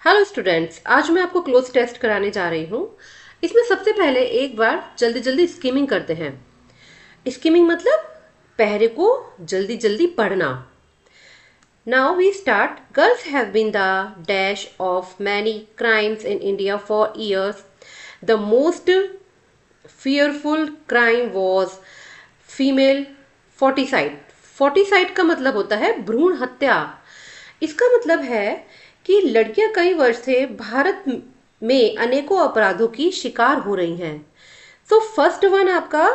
Hello students, आज मैं आपको क्लोज टेस्ट कराने जा रही हूँ। इसमें सबसे पहले एक बार जल्दी जल्दी स्कीमिंग करते हैं। स्कीमिंग मतलब पहरे को जल्दी जल्दी पढ़ना। Now we start. Girls have been the dash of many crimes in India for years. The most fearful crime was female foeticide. Foeticide का मतलब होता है भ्रूण हत्या। इसका मतलब है कि लड़कियां कई वर्ष से भारत में अनेकों अपराधों की शिकार हो रही हैं। तो फर्स्ट वन आपका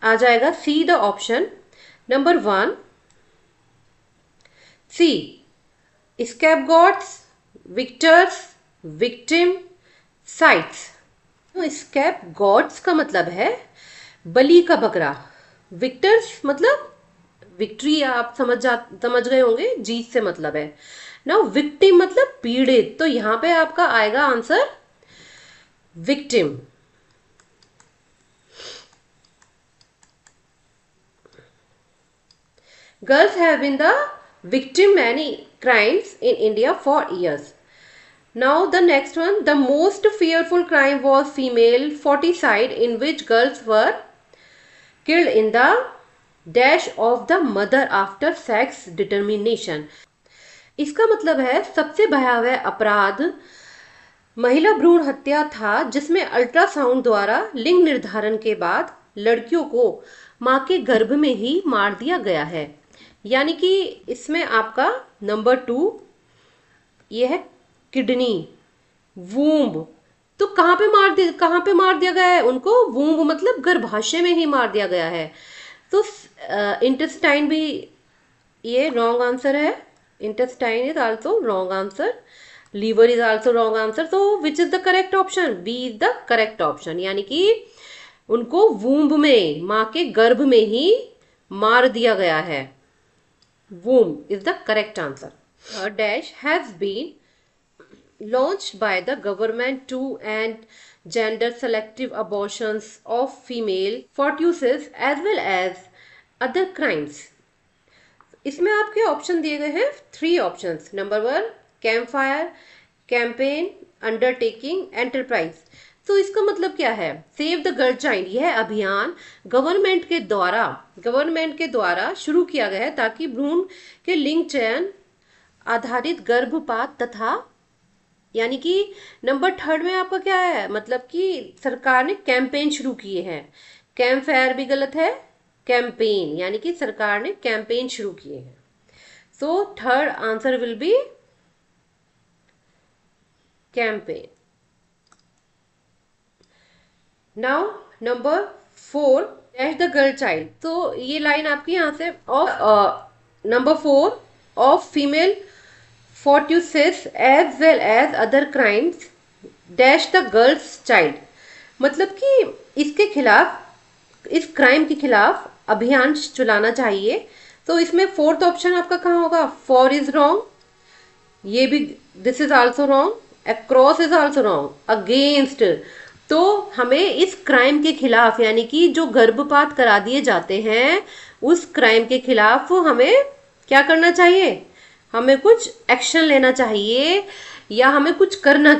आ जाएगा see the option number 1 C. Scapegoats, victors, victim, sites. तो स्कैप गॉड्स का मतलब है बलि का बकरा। विक्टर्स मतलब विक्ट्री, आप समझ गए होंगे, जीत से मतलब है। नाउ विक्टिम मतलब पीड़ित, तो यहां पे आपका आएगा answer victim. Girls have been the victim many crimes in India for years. Now the next one, the most fearful crime was female foeticide in which girls were killed in the dash of the mother after sex determination. इसका मतलब है सबसे भयावह अपराध महिला भ्रूण हत्या था, जिसमें अल्ट्रासाउंड द्वारा लिंग निर्धारण के बाद लड़कियों को मां के गर्भ में ही मार दिया गया है। यानी कि इसमें आपका नंबर 2 ये है किडनी, वूम्ब। तो कहाँ पे मार दिया गया है उनको? वूम्ब मतलब गर्भाशय में ही मार दिया गया है। तो इंटेस्टाइन भी ये रॉन्ग आंसर है। Intestine is also wrong answer. Liver is also wrong answer. तो which is the correct option? B is the correct option, यानी कि उनको वूम्ब में, माँ के गर्भ में ही मार दिया गया है। Womb is the correct answer. Dash has been launched by the government to end gender selective abortions of female fetuses as well as other crimes. इसमें आपके ऑप्शन दिए गए हैं 3 options. Number 1 camp fire, campaign, undertaking, enterprise. तो इसका मतलब क्या है? सेव द गर्ल चाइल्ड, यह अभियान गवर्नमेंट के द्वारा शुरू किया गया है ताकि भ्रूण के लिंग चयन आधारित गर्भपात तथा, यानी कि नंबर 3 में आपका क्या है, मतलब कि सरकार ने कैंपेन शुरू किए हैं। कैंप फायर भी गलत है, कैंपेन, यानी कि सरकार ने कैंपेन शुरू किए हैं। So third answer will be campaign. Now number 4 dash the girl child. तो ये लाइन आपकी यहां से of number 4 of female fetuses as well as other crimes dash the girl's child। मतलब कि इसके खिलाफ, इस क्राइम के खिलाफ अभियान चलाना चाहिए। तो इसमें 4th ऑप्शन आपका कहाँ होगा? फॉर इज रॉन्ग, ये भी, this is also wrong, across is also wrong, against. तो हमें इस क्राइम के खिलाफ, यानी कि जो गर्भपात करा दिए जाते हैं, उस क्राइम के खिलाफ हमें क्या करना चाहिए? हमें कुछ एक्शन लेना चाहिए या हमें कुछ करना चाहिए।